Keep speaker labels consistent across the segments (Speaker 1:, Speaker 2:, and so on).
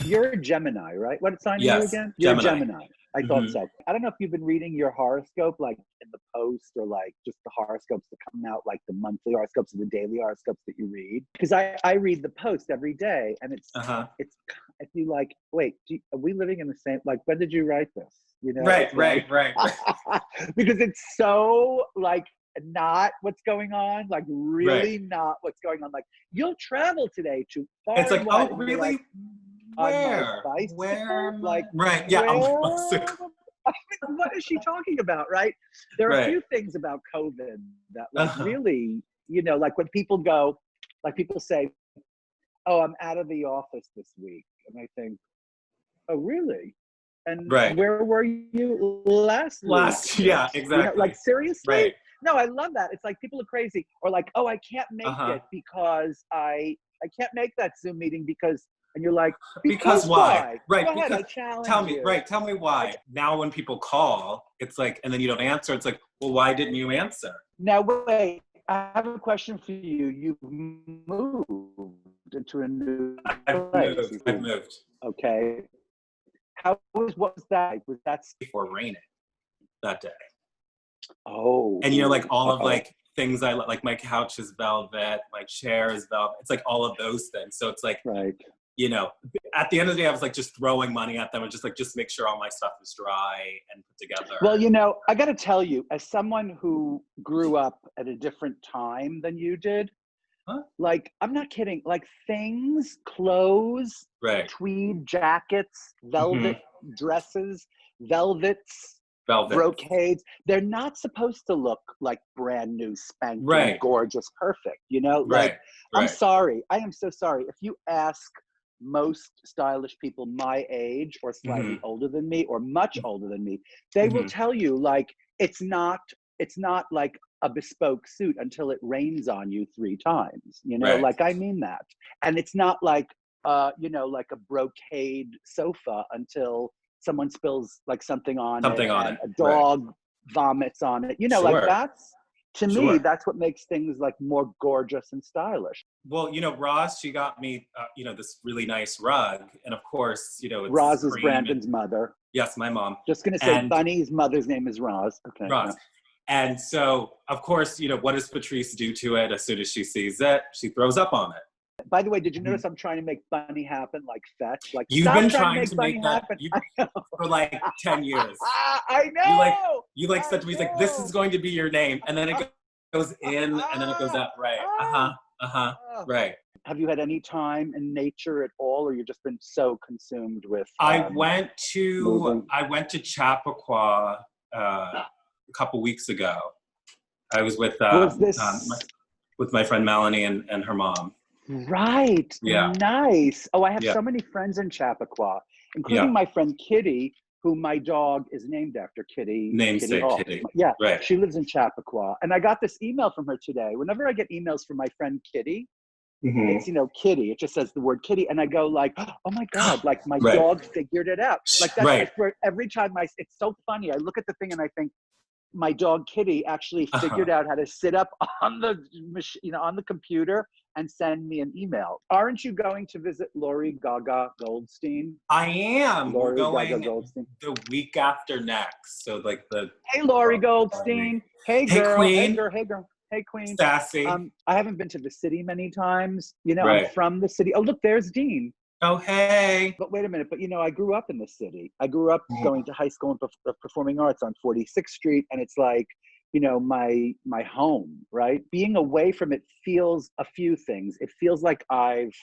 Speaker 1: You're a Gemini, right? What sign are you
Speaker 2: Yes,
Speaker 1: again? You're
Speaker 2: Gemini.
Speaker 1: a Gemini. I thought so. I don't know if you've been reading your horoscope, like in the Post, or like just the horoscopes that come out, like the monthly horoscopes or the daily horoscopes that you read. Because I read the Post every day, and it's if you like, wait, are we living in the same? Like, when did you write this? You know,
Speaker 2: right.
Speaker 1: Because it's so like not what's going on, like really not what's going on. Like, you'll travel today to far
Speaker 2: It's like,
Speaker 1: and wide,
Speaker 2: oh, really?
Speaker 1: like,
Speaker 2: Where?
Speaker 1: On my bicycle?
Speaker 2: Where?
Speaker 1: Like,
Speaker 2: right, yeah,
Speaker 1: where?
Speaker 2: on my bicycle.
Speaker 1: I mean, what is she talking about, right? There are a few things about COVID that, like, really, you know, like when people go, like people say, oh, I'm out of the office this week. And I think, oh, really? And where were you last week?
Speaker 2: Yeah, exactly.
Speaker 1: You know, like, seriously?
Speaker 2: Right.
Speaker 1: No, I love that. It's like people are crazy. Or like, oh, I can't make it because I can't make that Zoom meeting because, and you're like, because why?
Speaker 2: Right.
Speaker 1: Go ahead,
Speaker 2: because
Speaker 1: I challenge
Speaker 2: tell me,
Speaker 1: you.
Speaker 2: right, tell me why. Now when people call, it's like, and then you don't answer, it's like, well, why didn't you answer?
Speaker 1: Now, wait, I have a question for you. You've moved into a new place.
Speaker 2: I've moved.
Speaker 1: Okay. What was that? Was that
Speaker 2: before raining that day?
Speaker 1: Oh.
Speaker 2: And you know, like all of like things I like my couch is velvet, my chair is velvet. It's like all of those things. So it's like, you know, at the end of the day, I was like just throwing money at them and just like, just make sure all my stuff is dry and put together.
Speaker 1: Well, you know, I got to tell you, as someone who grew up at a different time than you did, like, I'm not kidding, like things, clothes, tweed jackets, velvet dresses, velvets, brocades, they're not supposed to look like brand new, spanking, gorgeous, perfect, you know? Like, I'm sorry. I am so sorry. If you ask most stylish people my age or slightly older than me or much older than me, they will tell you, like, it's not like a bespoke suit until it rains on you 3 times, you know? Like, I mean that. And it's not like, you know, like a brocade sofa until someone spills like something on it, and a dog vomits on it. You know, like that's, to me, that's what makes things like more gorgeous and stylish.
Speaker 2: Well, you know, Roz, she got me, you know, this really nice rug. And of course, you know, it's
Speaker 1: Roz is Brandon's mother.
Speaker 2: Yes, my mom.
Speaker 1: Just going to say, Bunny's mother's name is Roz. Okay.
Speaker 2: Roz. Yeah. And so, of course, you know, what does Patrice do to it as soon as she sees it? She throws up on it.
Speaker 1: By the way, did you notice I'm trying to make Bunny happen like fetch? Like,
Speaker 2: you've been trying to make that for like 10 years.
Speaker 1: I know.
Speaker 2: You said to me, like, this is going to be your name. And then it goes in and then it goes out. Right.
Speaker 1: Have you had any time in nature at all, or you've just been so consumed with
Speaker 2: I went to Chappaqua a couple weeks ago. I was with with my friend Melanie and her mom.
Speaker 1: Right.
Speaker 2: Yeah.
Speaker 1: Nice. Oh, I have so many friends in Chappaqua, including my friend Kitty, who my dog is named after. Kitty.
Speaker 2: Namesake Kitty.
Speaker 1: Yeah. Right. She lives in Chappaqua. And I got this email from her today. Whenever I get emails from my friend Kitty, it's, you know, Kitty. It just says the word Kitty. And I go like, oh my God, like my dog figured it out. Like that's every time it's so funny. I look at the thing and I think, my dog Kitty actually figured out how to sit up on the machine, you know, on the computer and send me an email. Aren't you going to visit Lori Gaga Goldstein?
Speaker 2: I am.
Speaker 1: Lori
Speaker 2: Going
Speaker 1: Gaga Goldstein.
Speaker 2: The week after next. So like
Speaker 1: Hey, Lori Goldstein. Hey, girl.
Speaker 2: Queen.
Speaker 1: Hey, girl. Hey, Queen.
Speaker 2: Sassy.
Speaker 1: I haven't been to the city many times. You know, I'm from the city. Oh, look, there's Dean.
Speaker 2: Oh, hey.
Speaker 1: But wait a minute. But, you know, I grew up in the city. I grew up going to high school in performing arts on 46th Street. And it's like, you know, my home, right? Being away from it feels a few things. It feels like I've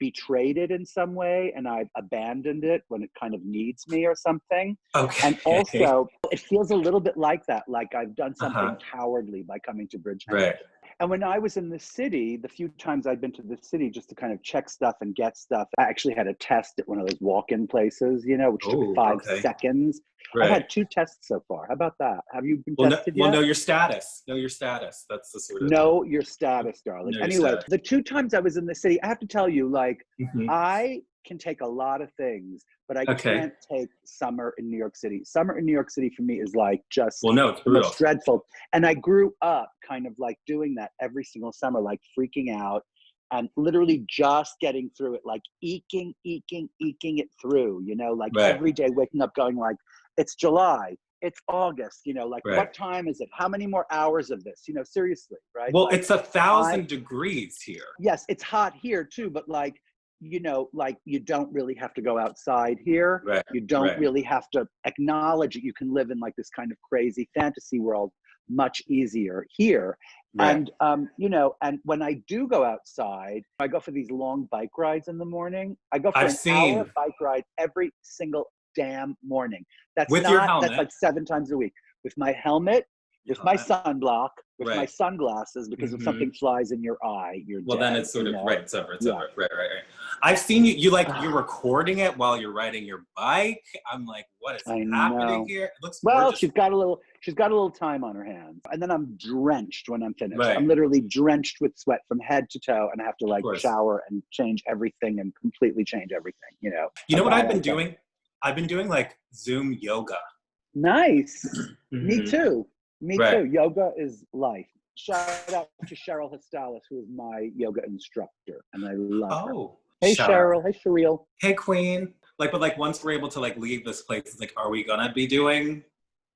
Speaker 1: betrayed it in some way and I've abandoned it when it kind of needs me or something.
Speaker 2: Okay.
Speaker 1: And also, it feels a little bit like that, like I've done something cowardly by coming to Bridgehampton.
Speaker 2: Right.
Speaker 1: And when I was in the city, the few times I'd been to the city just to kind of check stuff and get stuff, I actually had a test at one of those walk-in places, you know, which took 5 seconds. I've had 2 tests so far. How about that? Have you been tested yet?
Speaker 2: Well, know your status. Know your status. That's the sort of
Speaker 1: Know your status, darling. Anyway, the 2 times I was in the city, I have to tell you, like, I can take a lot of things, but I can't take summer in New York City. Summer in New York City for me is like just
Speaker 2: it's
Speaker 1: the most dreadful. And I grew up kind of like doing that every single summer, like freaking out, and literally just getting through it, like eking it through, you know, like every day waking up going like, it's July, it's August, you know, like what time is it? How many more hours of this? You know, seriously, right?
Speaker 2: Well,
Speaker 1: like,
Speaker 2: it's 1,000 degrees here.
Speaker 1: Yes, it's hot here too, but like, you know, like you don't really have to go outside here. You don't really have to acknowledge it. You can live in like this kind of crazy fantasy world much easier here. And, you know, and when I do go outside, I go for these long bike rides in the morning. I go for an hour bike ride every single damn morning. That's
Speaker 2: with your helmet.
Speaker 1: That's like 7 times a week. With my helmet, with my sunblock, with my sunglasses, because if something flies in your eye, you're dead.
Speaker 2: Then it's sort of, it's over. Right. I've seen you like, you're recording it while you're riding your bike. I'm like, what is happening here? It looks gorgeous.
Speaker 1: She's got a little time on her hands. And then I'm drenched when I'm finished. I'm literally drenched with sweat from head to toe, and I have to like shower and change everything and completely change everything, you know.
Speaker 2: You know what I've been doing? I've been doing like Zoom yoga.
Speaker 1: Nice. Me too. Me too. Yoga is life. Shout out to Cheryl Histalis, who is my yoga instructor, and I love her. Hey, Cheryl. Hey, Cheryl.
Speaker 2: Hey, Queen. Like, but like once we're able to like leave this place, it's like, are we gonna be doing,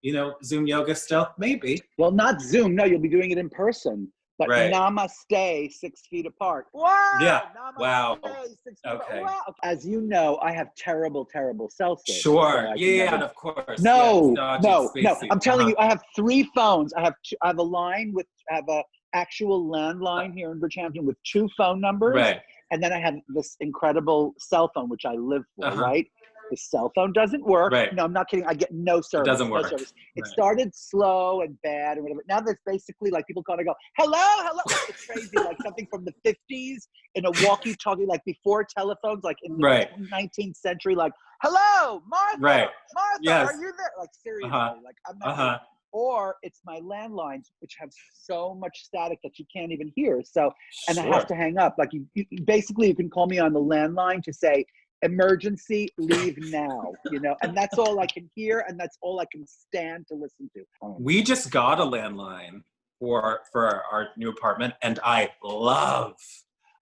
Speaker 2: you know, Zoom yoga still? Maybe.
Speaker 1: Well, not Zoom. No, you'll be doing it in person. But namaste, 6 feet apart. Wow.
Speaker 2: Yeah.
Speaker 1: Namaste,
Speaker 2: wow.
Speaker 1: 6 feet apart. Wow. As you know, I have terrible cell service.
Speaker 2: Sure. So yeah, of course.
Speaker 1: No. I'm telling you, I have 3 phones. I have a line I have a actual landline here in Bridgehampton with 2 phone numbers. And then I have this incredible cell phone, which I live for, right? The cell phone doesn't work. No, I'm not kidding. I get no service.
Speaker 2: It doesn't work.
Speaker 1: No service. It started slow and bad and whatever. Now there's basically like people call and go, hello. It's crazy, like something from the 50s in a walkie-talkie, like before telephones, like in the 19th century, like, hello, Martha. Martha, are you there? Like seriously, like I'm not. Or it's my landlines, which have so much static that you can't even hear. So, and I have to hang up. Like you basically, you can call me on the landline to say, emergency, leave now, you know, and that's all I can hear, and that's all I can stand to listen to.
Speaker 2: We just got a landline for our new apartment, and I love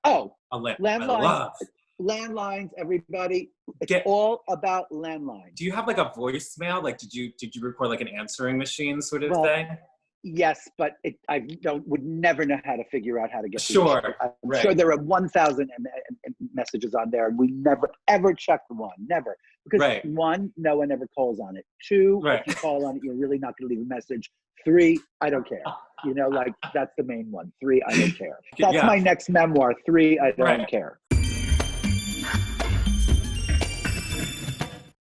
Speaker 1: landlines. Landlines, everybody. It's all about landlines.
Speaker 2: Do you have like a voicemail? Like, did you record like an answering machine sort of thing?
Speaker 1: Yes, but I would never know how to figure out how to get.
Speaker 2: Sure,
Speaker 1: I'm sure there are 1,000 messages on there, and we never ever checked one, never, because 1, no one ever calls on it. 2, if you call on it, you're really not going to leave a message. 3, I don't care. You know, like that's the main one. 3, I don't care. That's my next memoir. 3, I don't care.